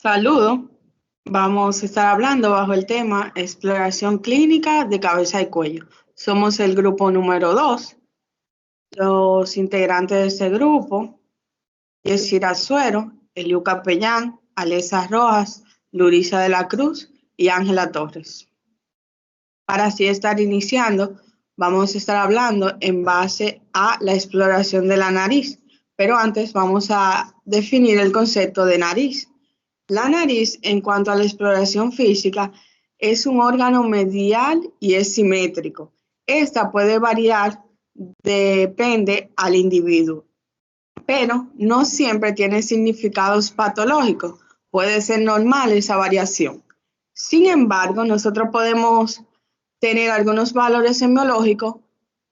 Saludo. Vamos a estar hablando bajo el tema exploración clínica de cabeza y cuello. Somos el grupo número 2. Los integrantes de este grupo, Yesira Suero, Eliu Capellán, Alesa Rojas, Lurisa de la Cruz y Ángela Torres. Para así estar iniciando, vamos a estar hablando en base a la exploración de la nariz, pero antes vamos a definir el concepto de nariz. La nariz, en cuanto a la exploración física, es un órgano medial y es simétrico. Esta puede variar, depende al individuo, pero no siempre tiene significados patológicos. Puede ser normal esa variación. Sin embargo, nosotros podemos tener algunos valores semiológicos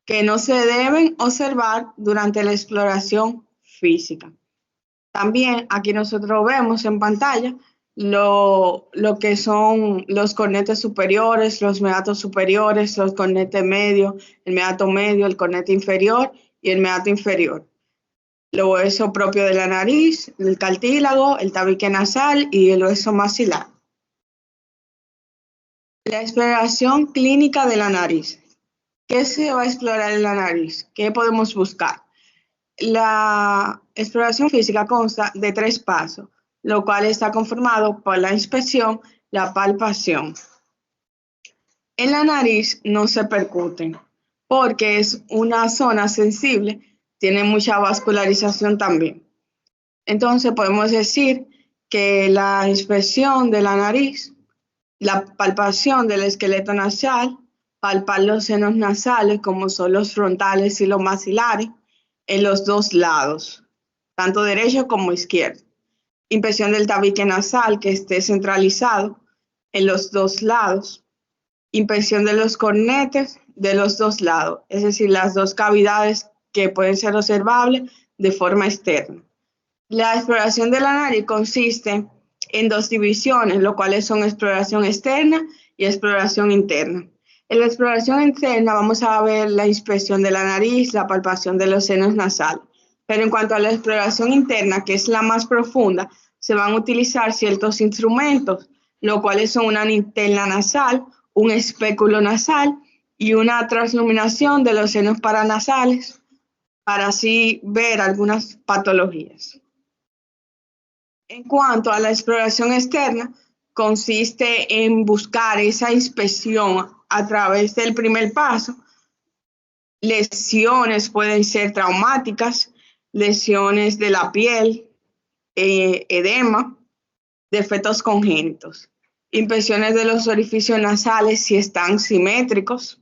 que no se deben observar durante la exploración física. También aquí nosotros vemos en pantalla lo que son los cornetes superiores, los meatos superiores, los cornetes medios, el meato medio, el cornete inferior y el meato inferior. Los huesos propios de la nariz, el cartílago, el tabique nasal y el hueso maxilar. La exploración clínica de la nariz. ¿Qué se va a explorar en la nariz? ¿Qué podemos buscar? La exploración física consta de 3 pasos, lo cual está conformado por la inspección, la palpación. En la nariz no se percuten porque es una zona sensible, tiene mucha vascularización también. Entonces podemos decir que la inspección de la nariz, la palpación del esqueleto nasal, palpar los senos nasales como son los frontales y los maxilares, en los 2 lados, tanto derecho como izquierdo. Inspección del tabique nasal que esté centralizado en los 2 lados. Inspección de los cornetes de los 2 lados, es decir, las 2 cavidades que pueden ser observables de forma externa. La exploración de la nariz consiste en 2 divisiones, lo cuales son exploración externa y exploración interna. En la exploración interna vamos a ver la inspección de la nariz, la palpación de los senos nasales. Pero en cuanto a la exploración interna, que es la más profunda, se van a utilizar ciertos instrumentos, los cuales son una linterna nasal, un espéculo nasal y una transluminación de los senos paranasales, para así ver algunas patologías. En cuanto a la exploración externa, consiste en buscar esa inspección a través del primer paso. Lesiones pueden ser traumáticas, lesiones de la piel, edema, defectos congénitos. Inspecciones de los orificios nasales si están simétricos,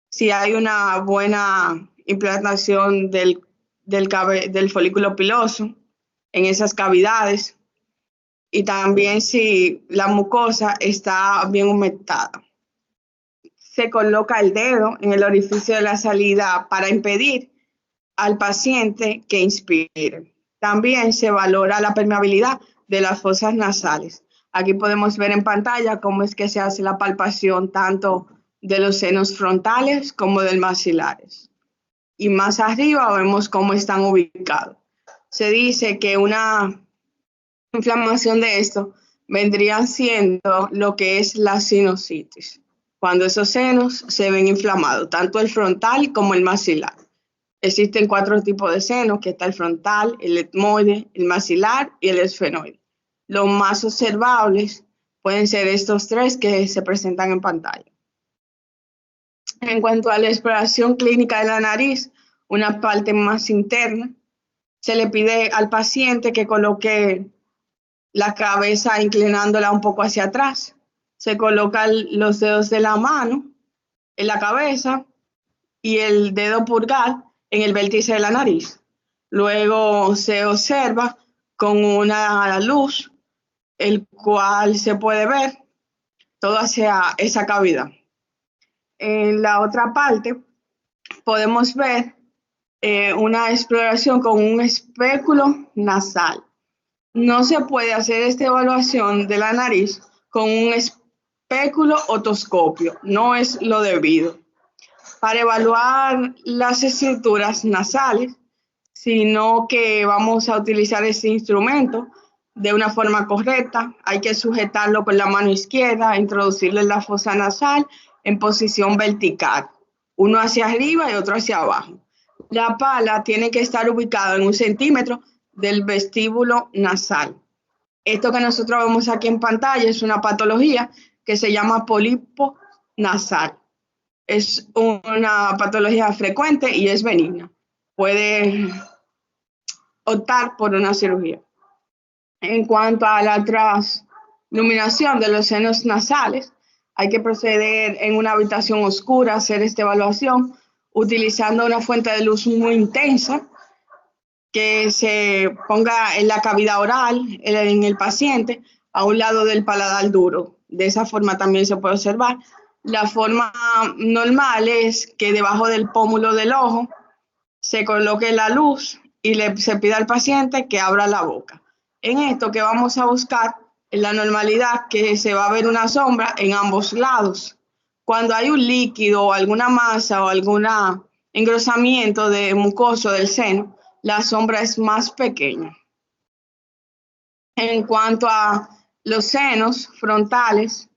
si hay una buena implantación del folículo piloso en esas cavidades y también si la mucosa está bien humectada. Se coloca el dedo en el orificio de la salida para impedir al paciente que inspire. También se valora la permeabilidad de las fosas nasales. Aquí podemos ver en pantalla cómo es que se hace la palpación tanto de los senos frontales como del maxilares. Y más arriba vemos cómo están ubicados. Se dice que una inflamación de esto vendría siendo lo que es la sinusitis, cuando esos senos se ven inflamados, tanto el frontal como el maxilar. Existen 4 tipos de senos, que está el frontal, el etmoide, el maxilar y el esfenoide. Los más observables pueden ser estos 3 que se presentan en pantalla. En cuanto a la exploración clínica de la nariz, una parte más interna, se le pide al paciente que coloque la cabeza inclinándola un poco hacia atrás. Se colocan los dedos de la mano en la cabeza y el dedo pulgar en el vértice de la nariz. Luego se observa con una luz, el cual se puede ver todo hacia esa cavidad. En la otra parte podemos ver una exploración con un espéculo nasal. No se puede hacer esta evaluación de la nariz con un espéculo otoscopio, no es lo debido. Para evaluar las estructuras nasales, sino que vamos a utilizar este instrumento de una forma correcta. Hay que sujetarlo con la mano izquierda, introducirle la fosa nasal en posición vertical, uno hacia arriba y otro hacia abajo. La pala tiene que estar ubicada en 1 centímetro del vestíbulo nasal. Esto que nosotros vemos aquí en pantalla es una patología que se llama pólipo nasal. Es una patología frecuente y es benigna. Puede optar por una cirugía. En cuanto a la transluminación de los senos nasales, hay que proceder en una habitación oscura a hacer esta evaluación utilizando una fuente de luz muy intensa que se ponga en la cavidad oral en el paciente a un lado del paladar duro. De esa forma también se puede observar. La forma normal es que debajo del pómulo del ojo se coloque la luz y se pida al paciente que abra la boca. En esto que vamos a buscar en la normalidad que se va a ver una sombra en ambos lados. Cuando hay un líquido o alguna masa o algún engrosamiento de mucoso del seno, la sombra es más pequeña. En cuanto a los senos frontales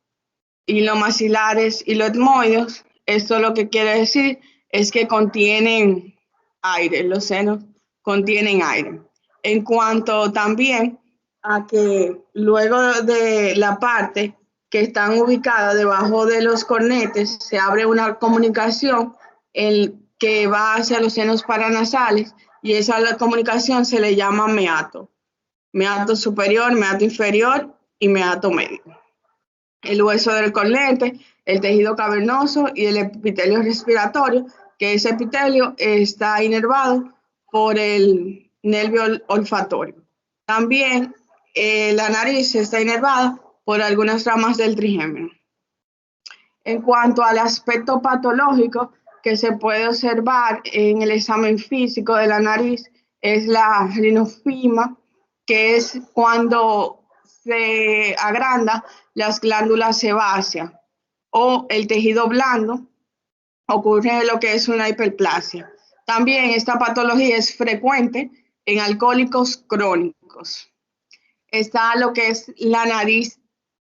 y los maxilares y los etmoides, esto lo que quiere decir es que contienen aire, los senos contienen aire. En cuanto también a que luego de la parte que están ubicadas debajo de los cornetes, se abre una comunicación que va hacia los senos paranasales y esa comunicación se le llama meato. Meato superior, meato inferior y meato medio. El hueso del cornete, el tejido cavernoso y el epitelio respiratorio, que ese epitelio está inervado por el nervio olfatorio. También la nariz está inervada por algunas ramas del trigémino. En cuanto al aspecto patológico que se puede observar en el examen físico de la nariz, es la rinofima, que es cuando se agranda las glándulas sebáceas o el tejido blando, ocurre lo que es una hiperplasia. También esta patología es frecuente en alcohólicos crónicos. Está lo que es la nariz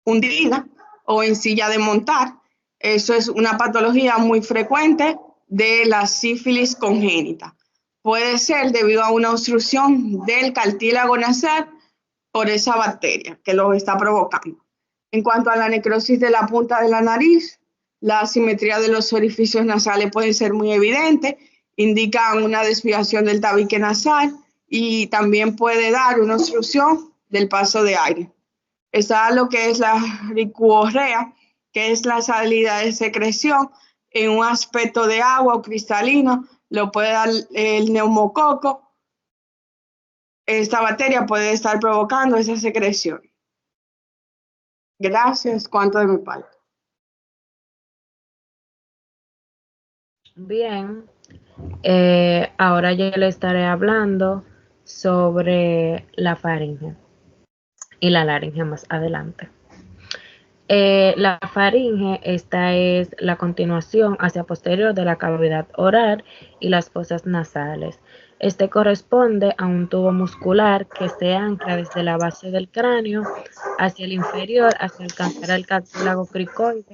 hundida o en silla de montar. Eso es una patología muy frecuente de la sífilis congénita. Puede ser debido a una obstrucción del cartílago nasal por esa bacteria que lo está provocando. En cuanto a la necrosis de la punta de la nariz, la asimetría de los orificios nasales puede ser muy evidente, indican una desviación del tabique nasal y también puede dar una obstrucción del paso de aire. Está lo que es la ricuorrea, que es la salida de secreción en un aspecto de agua o cristalino, lo puede dar el neumococo. Esta bacteria puede estar provocando esa secreción. Gracias, cuánto de mi parte. Bien, ahora yo le estaré hablando sobre la faringe y la laringe más adelante. La faringe, esta es la continuación hacia posterior de la cavidad oral y las fosas nasales. Este corresponde a un tubo muscular que se ancla desde la base del cráneo hacia el inferior hasta alcanzar el cartílago cricoide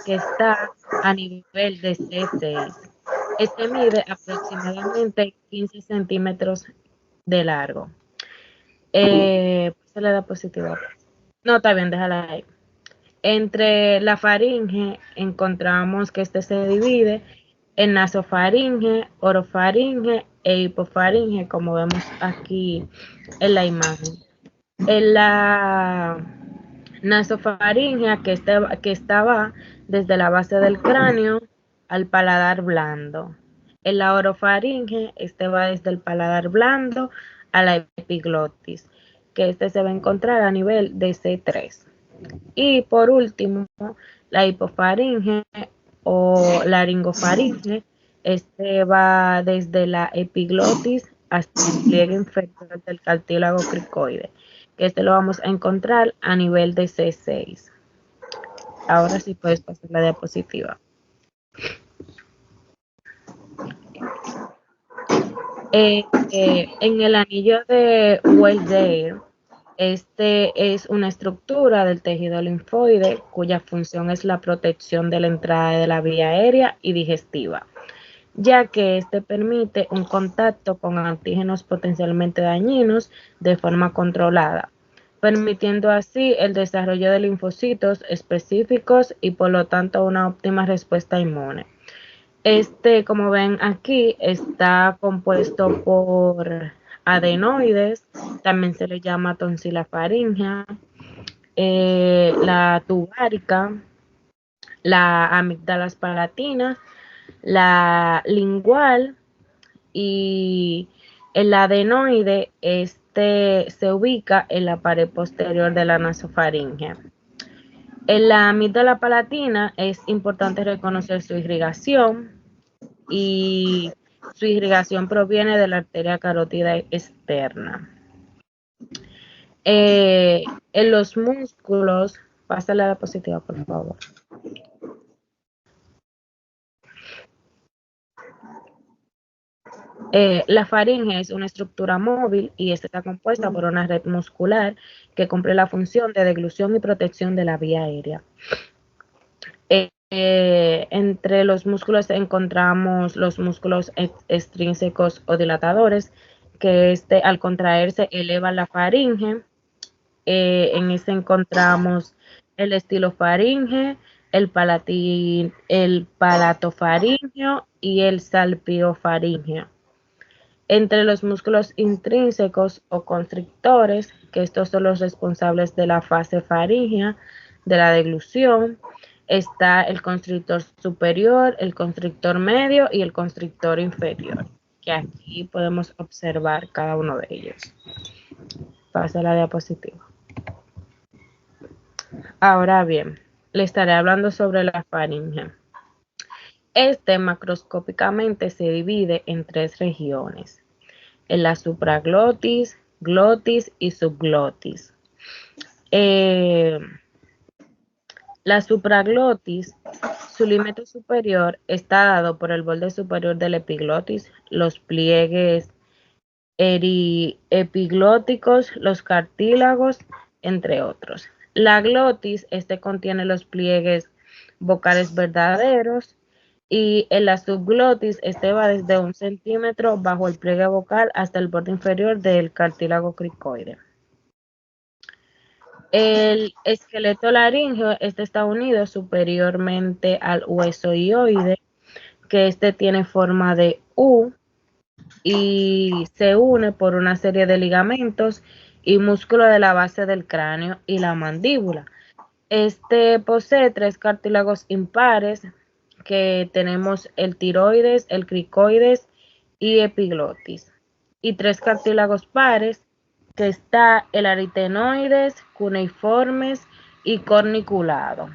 que está a nivel de C6. Este mide aproximadamente 15 centímetros de largo. Se le da positivo. No, está bien, déjala ahí. Entre la faringe encontramos que este se divide en nasofaringe, orofaringe e hipofaringe, como vemos aquí en la imagen. En la nasofaringe, que estaba desde la base del cráneo al paladar blando. En la orofaringe, este va desde el paladar blando a la epiglotis, que este se va a encontrar a nivel de C3. Y por último, la hipofaringe o laringofaringe, este va desde la epiglotis hasta el pliegue inferior del cartílago cricoide, que este lo vamos a encontrar a nivel de C6. Ahora sí puedes pasar la diapositiva. En el anillo de Weldale, Este es una estructura del tejido linfoide cuya función es la protección de la entrada de la vía aérea y digestiva, ya que este permite un contacto con antígenos potencialmente dañinos de forma controlada, permitiendo así el desarrollo de linfocitos específicos y por lo tanto una óptima respuesta inmune. Como ven aquí, está compuesto por adenoides, también se le llama tonsila faríngea, la tubárica, la amígdalas palatinas, la lingual y el adenoide se ubica en la pared posterior de la nasofaringe. En la amígdala palatina es importante reconocer su irrigación y su irrigación proviene de la arteria carótida externa. En los músculos, pásale a la diapositiva, por favor. La faringe es una estructura móvil y esta está compuesta por una red muscular que cumple la función de deglución y protección de la vía aérea. Entre los músculos encontramos los músculos extrínsecos o dilatadores, que al contraerse eleva la faringe. En ese encontramos el estilofaringe, el palatofaringeo y el salpiofaringeo. Entre los músculos intrínsecos o constrictores, que estos son los responsables de la fase faríngea, de la deglución, está el constrictor superior, el constrictor medio y el constrictor inferior, que aquí podemos observar cada uno de ellos. Pasa la diapositiva. Ahora bien, le estaré hablando sobre la faringe. Macroscópicamente se divide en 3 regiones, en la supraglotis, glotis y subglotis. La supraglotis, su límite superior está dado por el borde superior del epiglotis, los pliegues epiglóticos, los cartílagos, entre otros. La glotis, contiene los pliegues vocales verdaderos, y en la subglotis va desde 1 centímetro bajo el pliegue vocal hasta el borde inferior del cartílago cricoide. El esqueleto laríngeo, está unido superiormente al hueso hioide, que tiene forma de U y se une por una serie de ligamentos y músculo de la base del cráneo y la mandíbula. Posee 3 cartílagos impares, que tenemos el tiroides, el cricoides y epiglotis, y 3 cartílagos pares, que está el aritenoides, cuneiformes y corniculado.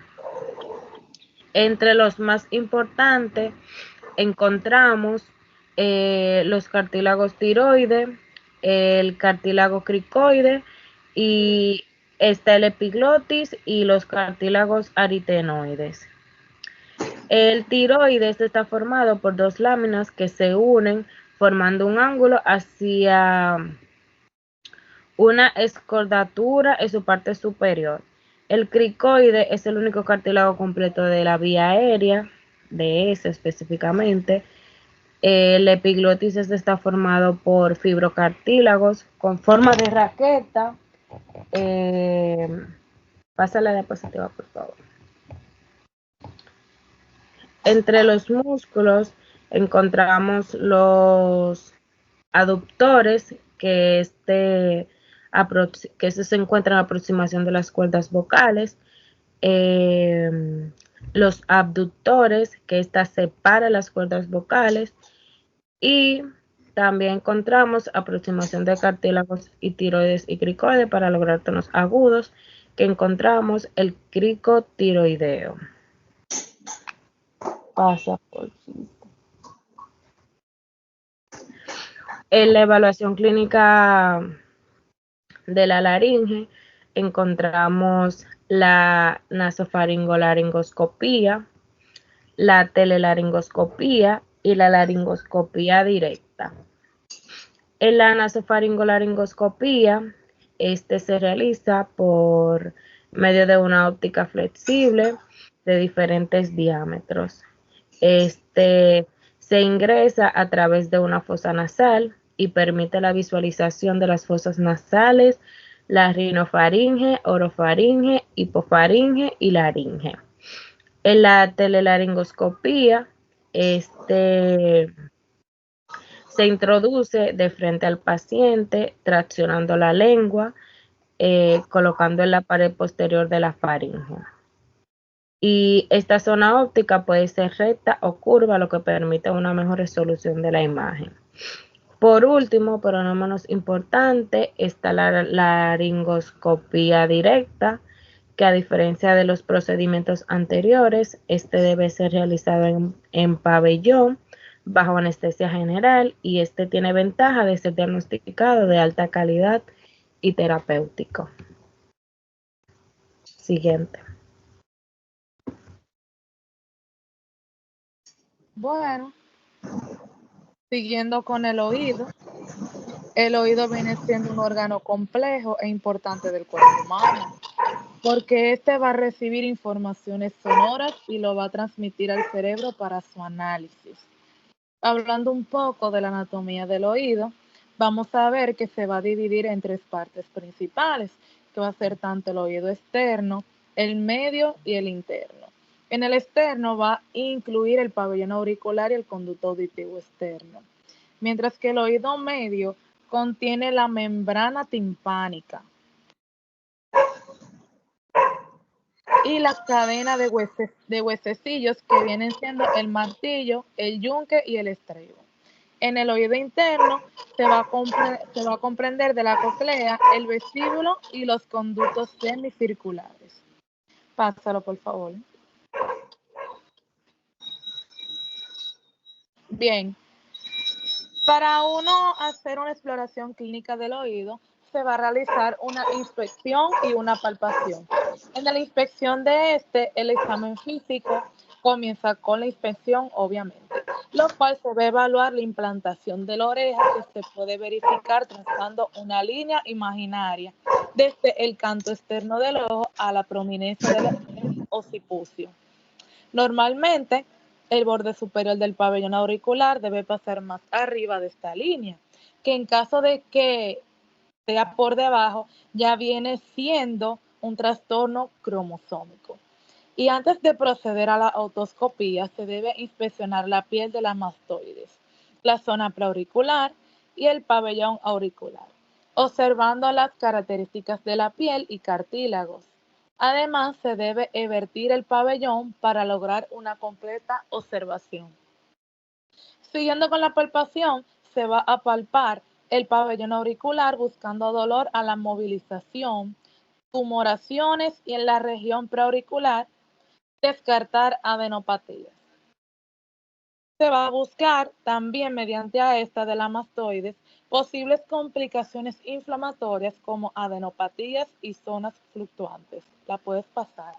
Entre los más importantes encontramos los cartílagos tiroide, el cartílago cricoide, y está el epiglotis y los cartílagos aritenoides. El tiroides está formado por 2 láminas que se unen formando un ángulo hacia una escordatura en su parte superior. El cricoide es el único cartílago completo de la vía aérea, de ese específicamente. El epiglotis está formado por fibrocartílagos con forma de raqueta. Pasa la diapositiva, por favor. Entre los músculos encontramos los aductores, que se encuentran en la aproximación de las cuerdas vocales. Los abductores, que separa las cuerdas vocales, y también encontramos aproximación de cartílagos y tiroides y cricoides para lograr tonos agudos, que encontramos el cricotiroideo. Pasa por en la evaluación clínica de la laringe encontramos la nasofaringolaringoscopía, la telelaringoscopía y la laringoscopía directa. En la nasofaringolaringoscopía Este se realiza por medio de una óptica flexible de diferentes diámetros. Este se ingresa a través de una fosa nasal y permite la visualización de las fosas nasales, la rinofaringe, orofaringe, hipofaringe y laringe. En la telelaringoscopía, se introduce de frente al paciente, traccionando la lengua, colocando en la pared posterior de la faringe. Y esta zona óptica puede ser recta o curva, lo que permite una mejor resolución de la imagen. Por último, pero no menos importante, está la laringoscopía directa, que a diferencia de los procedimientos anteriores, este debe ser realizado en pabellón bajo anestesia general y este tiene ventaja de ser diagnosticado de alta calidad y terapéutico. Siguiente. Bueno, siguiendo con el oído viene siendo un órgano complejo e importante del cuerpo humano, porque este va a recibir informaciones sonoras y lo va a transmitir al cerebro para su análisis. Hablando un poco de la anatomía del oído, vamos a ver que se va a dividir en tres partes principales, que va a ser tanto el oído externo, el medio y el interno. En el externo va a incluir el pabellón auricular y el conducto auditivo externo, mientras que el oído medio contiene la membrana timpánica y la cadena de huesecillos que vienen siendo el martillo, el yunque y el estribo. En el oído interno se va a comprender de la cóclea, el vestíbulo y los conductos semicirculares. Pásalo, por favor. Bien, para uno hacer una exploración clínica del oído, se va a realizar una inspección y una palpación. En la inspección de el examen físico comienza con la inspección, obviamente, lo cual se va a evaluar la implantación de la oreja, que se puede verificar trazando una línea imaginaria desde el canto externo del ojo a la prominencia del occipucio. Normalmente, el borde superior del pabellón auricular debe pasar más arriba de esta línea, que en caso de que sea por debajo, ya viene siendo un trastorno cromosómico. Y antes de proceder a la otoscopía, se debe inspeccionar la piel de la mastoides, la zona preauricular y el pabellón auricular, observando las características de la piel y cartílagos. Además, se debe evertir el pabellón para lograr una completa observación. Siguiendo con la palpación, se va a palpar el pabellón auricular buscando dolor a la movilización, tumoraciones y en la región preauricular, descartar adenopatías. Se va a buscar también mediante a esta de la mastoides posibles complicaciones inflamatorias como adenopatías y zonas fluctuantes. La puedes pasar.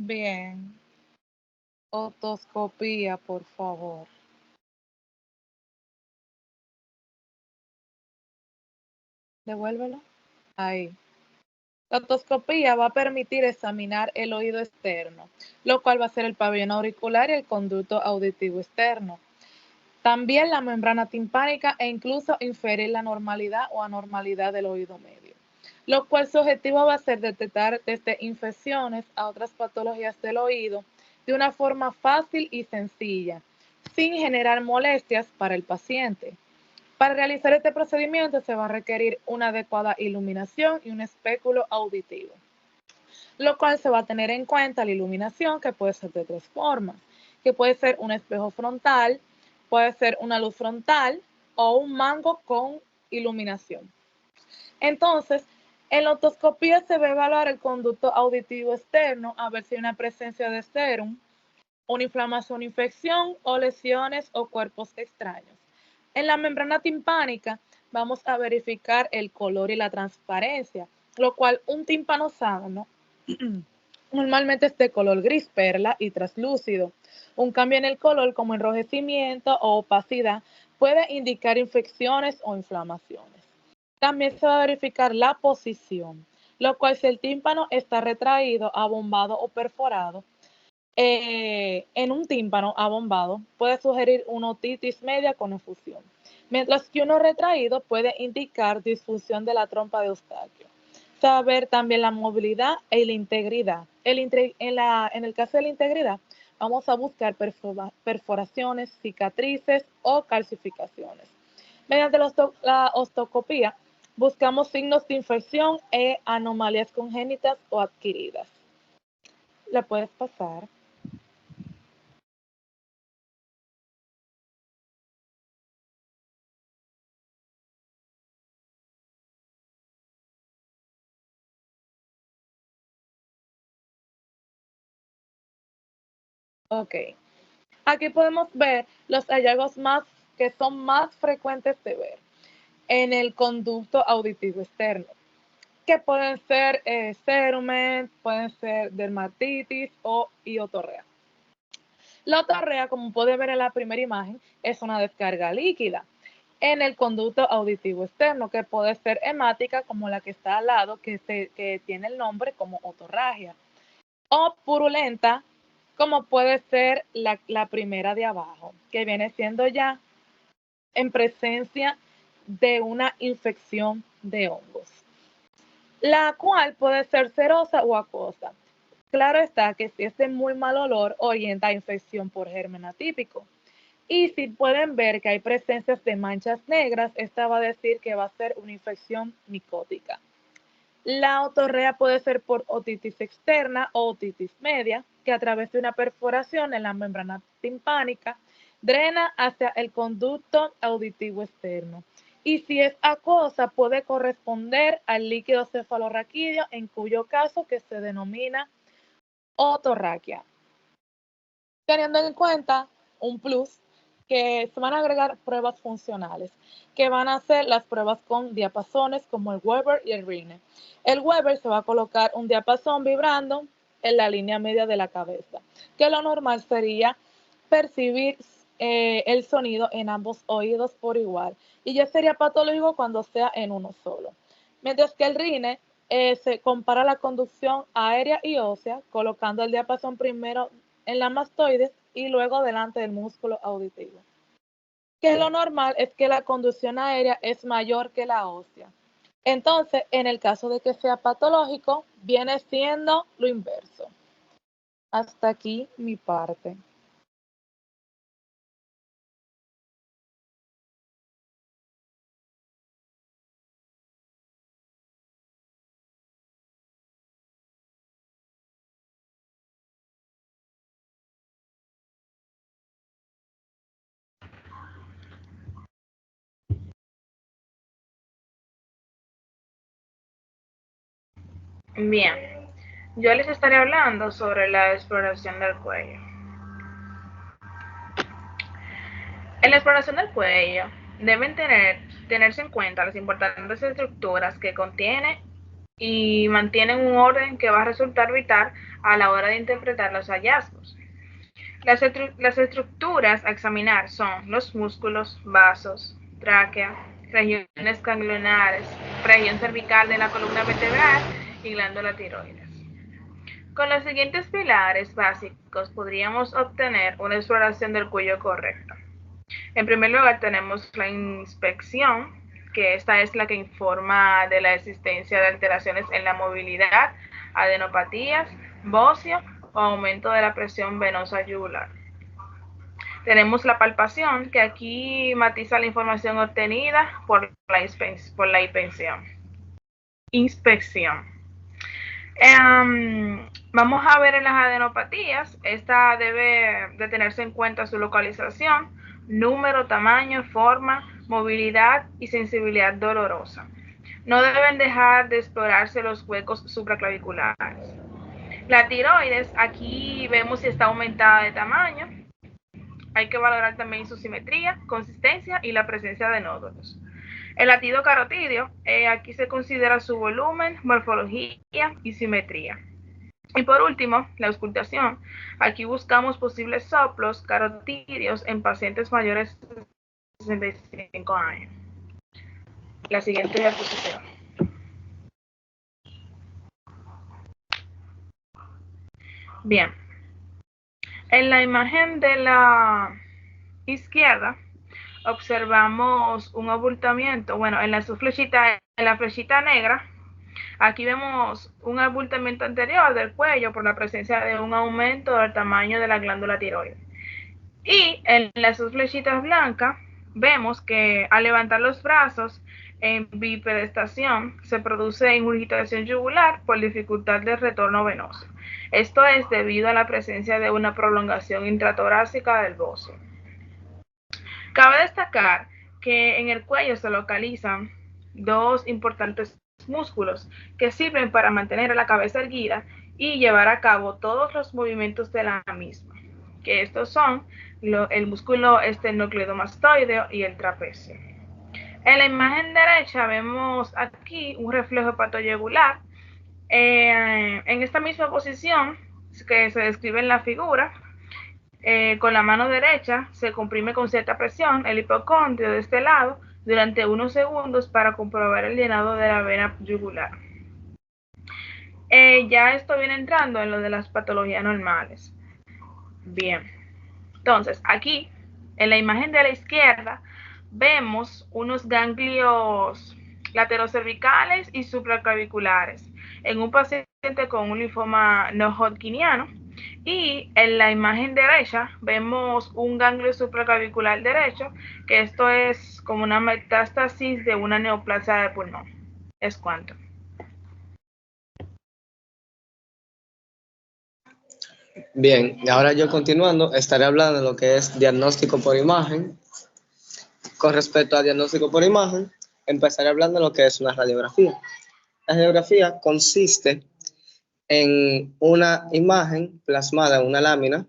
Bien. Otoscopía, por favor. Devuélvelo. Ahí. La otoscopía va a permitir examinar el oído externo, lo cual va a ser el pabellón auricular y el conducto auditivo externo. También la membrana timpánica e incluso inferir la normalidad o anormalidad del oído medio. lo cual su objetivo va a ser detectar desde infecciones a otras patologías del oído de una forma fácil y sencilla, sin generar molestias para el paciente. Para realizar este procedimiento se va a requerir una adecuada iluminación y un espéculo auditivo, lo cual se va a tener en cuenta la iluminación, que puede ser de tres formas, que puede ser un espejo frontal, puede ser una luz frontal o un mango con iluminación. Entonces, en la otoscopía se va a evaluar el conducto auditivo externo a ver si hay una presencia de serum, una inflamación, infección o lesiones o cuerpos extraños. En la membrana timpánica vamos a verificar el color y la transparencia, lo cual un tímpano sano normalmente es de color gris perla y traslúcido. Un cambio en el color como enrojecimiento o opacidad puede indicar infecciones o inflamaciones. También se va a verificar la posición, lo cual si el tímpano está retraído, abombado o perforado, en un tímpano abombado puede sugerir una otitis media con efusión, mientras que uno retraído puede indicar disfunción de la trompa de Eustaquio. Saber también la movilidad y la integridad. En el caso de la integridad, vamos a buscar perforaciones, cicatrices o calcificaciones. Mediante la ostoscopía, buscamos signos de infección e anomalías congénitas o adquiridas. ¿La puedes pasar? Ok. Aquí podemos ver los hallazgos que son más frecuentes de ver en el conducto auditivo externo, que pueden ser cerumen, pueden ser dermatitis y otorrea. La otorrea, como pueden ver en la primera imagen, es una descarga líquida en el conducto auditivo externo, que puede ser hemática, como la que está al lado, que tiene el nombre como otorragia, o purulenta, como puede ser la primera de abajo, que viene siendo ya en presencia de una infección de hongos, la cual puede ser cerosa o acuosa. Claro está que si es de muy mal olor, orienta a infección por germen atípico. Y si pueden ver que hay presencias de manchas negras, esta va a decir que va a ser una infección micótica. La otorrea puede ser por otitis externa o otitis media, que a través de una perforación en la membrana timpánica drena hacia el conducto auditivo externo. Y si es acuosa, puede corresponder al líquido cefalorraquídeo, en cuyo caso que se denomina otorraquia. Teniendo en cuenta un plus, que se van a agregar pruebas funcionales, que van a ser las pruebas con diapasones como el Weber y el Rine. El Weber se va a colocar un diapasón vibrando en la línea media de la cabeza, que lo normal sería percibir el sonido en ambos oídos por igual, y ya sería patológico cuando sea en uno solo. Mientras que el Rine se compara la conducción aérea y ósea, colocando el diapasón primero en la mastoides y luego delante del músculo auditivo. Que lo normal es que la conducción aérea es mayor que la ósea. Entonces, en el caso de que sea patológico, viene siendo lo inverso. Hasta aquí mi parte. Bien, yo les estaré hablando sobre la exploración del cuello. En la exploración del cuello deben tenerse en cuenta las importantes estructuras que contiene y mantienen un orden que va a resultar vital a la hora de interpretar los hallazgos. Las estructuras a examinar son los músculos, vasos, tráquea, regiones ganglionares, región cervical de la columna vertebral y glándula tiroides. Con los siguientes pilares básicos podríamos obtener una exploración del cuello correcta. En primer lugar tenemos la inspección que esta es la que informa de la existencia de alteraciones en la movilidad, adenopatías, bocio o aumento de la presión venosa yugular. Tenemos la palpación, que aquí matiza la información obtenida por la inspección. Vamos a ver en las adenopatías. Esta debe de tenerse en cuenta su localización, número, tamaño, forma, movilidad y sensibilidad dolorosa. No deben dejar de explorarse los huecos supraclaviculares. La tiroides, aquí vemos si está aumentada de tamaño. Hay que valorar también su simetría, consistencia y la presencia de nódulos. El latido carotídeo, aquí se considera su volumen, morfología y simetría. Y por último, la auscultación. Aquí buscamos posibles soplos carotídeos en pacientes mayores de 65 años. La siguiente diapositiva. Bien. En la imagen de la izquierda observamos un abultamiento. Bueno, en la flechita negra, aquí vemos un abultamiento anterior del cuello por la presencia de un aumento del tamaño de la glándula tiroides. Y en las dos flechitas blancas vemos que al levantar los brazos en bipedestación se produce ingurgitación yugular por dificultad de retorno venoso. Esto es debido a la presencia de una prolongación intratorácica del bocio. Cabe destacar que en el cuello se localizan dos importantes músculos que sirven para mantener la cabeza erguida y llevar a cabo todos los movimientos de la misma, que estos son el músculo esternocleidomastoideo y el trapecio. En la imagen derecha vemos aquí un reflejo hepatoyugular. En esta misma posición que se describe en la figura, con la mano derecha se comprime con cierta presión el hipocondrio de este lado durante unos segundos para comprobar el llenado de la vena yugular. Ya esto viene entrando en lo de las patologías normales. Bien, entonces aquí en la imagen de la izquierda vemos unos ganglios laterocervicales y supraclaviculares en un paciente con un linfoma no hodgkiniano. Y en la imagen derecha vemos un ganglio supraclavicular derecho, que esto es como una metástasis de una neoplasia de pulmón. Es cuanto. Bien, y ahora yo continuando, estaré hablando de lo que es diagnóstico por imagen. Con respecto a diagnóstico por imagen, empezaré hablando de lo que es una radiografía. La radiografía consiste en una imagen plasmada en una lámina,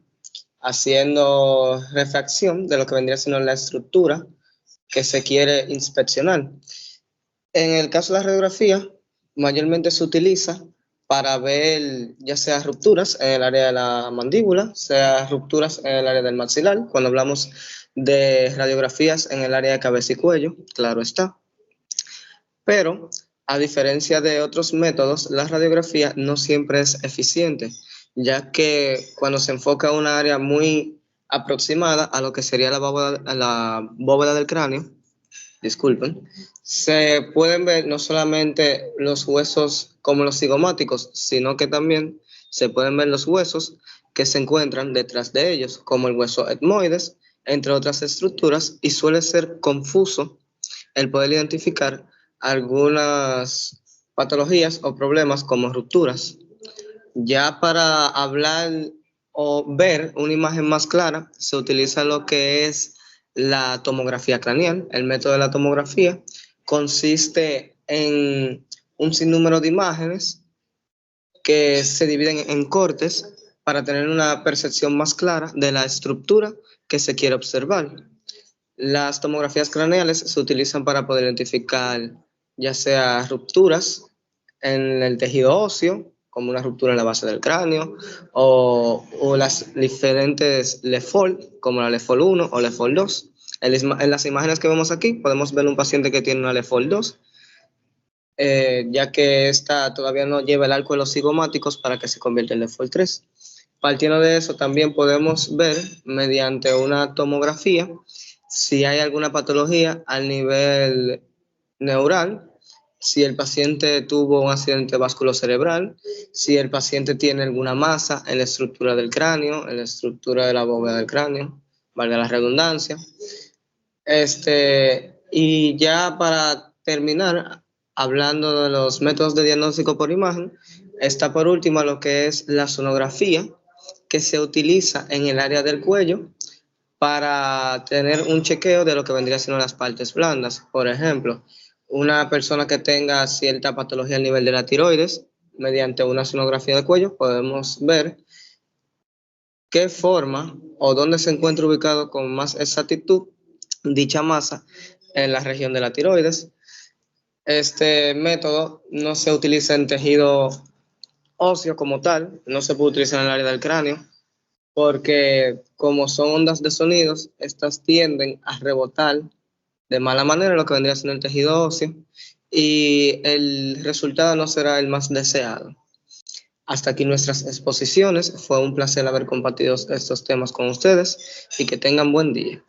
haciendo refracción de lo que vendría siendo la estructura que se quiere inspeccionar. En el caso de la radiografía, mayormente se utiliza para ver ya sea rupturas en el área de la mandíbula, sea rupturas en el área del maxilar, cuando hablamos de radiografías en el área de cabeza y cuello, claro está. Pero, a diferencia de otros métodos, la radiografía no siempre es eficiente, ya que cuando se enfoca en una área muy aproximada a lo que sería la bóveda del cráneo, disculpen, se pueden ver no solamente los huesos como los cigomáticos, sino que también se pueden ver los huesos que se encuentran detrás de ellos, como el hueso etmoides, entre otras estructuras, y suele ser confuso el poder identificar algunas patologías o problemas como rupturas. Ya para hablar o ver una imagen más clara, se utiliza lo que es la tomografía craneal. El método de la tomografía consiste en un sinnúmero de imágenes que se dividen en cortes para tener una percepción más clara de la estructura que se quiere observar. Las tomografías craneales se utilizan para poder identificar ya sea rupturas en el tejido óseo, como una ruptura en la base del cráneo, o las diferentes LEFOL, como la LEFOL 1 o LEFOL 2. En las imágenes que vemos aquí podemos ver un paciente que tiene una LEFOL 2, ya que esta todavía no lleva el arco de los cigomáticos para que se convierta en LEFOL 3. Partiendo de eso, también podemos ver mediante una tomografía si hay alguna patología al nivel neural, si el paciente tuvo un accidente vasculocerebral, si el paciente tiene alguna masa en la estructura del cráneo, en la estructura de la bóveda del cráneo, valga la redundancia. Y ya para terminar, hablando de los métodos de diagnóstico por imagen, está por último lo que es la sonografía, que se utiliza en el área del cuello para tener un chequeo de lo que vendría siendo las partes blandas. Por ejemplo, una persona que tenga cierta patología a nivel de la tiroides, mediante una sonografía de cuello podemos ver qué forma o dónde se encuentra ubicado con más exactitud dicha masa en la región de la tiroides. Este método no se utiliza en tejido óseo como tal, no se puede utilizar en el área del cráneo, porque como son ondas de sonidos, estas tienden a rebotar de mala manera lo que vendría siendo el tejido óseo y el resultado no será el más deseado. Hasta aquí nuestras exposiciones. Fue un placer haber compartido estos temas con ustedes y que tengan buen día.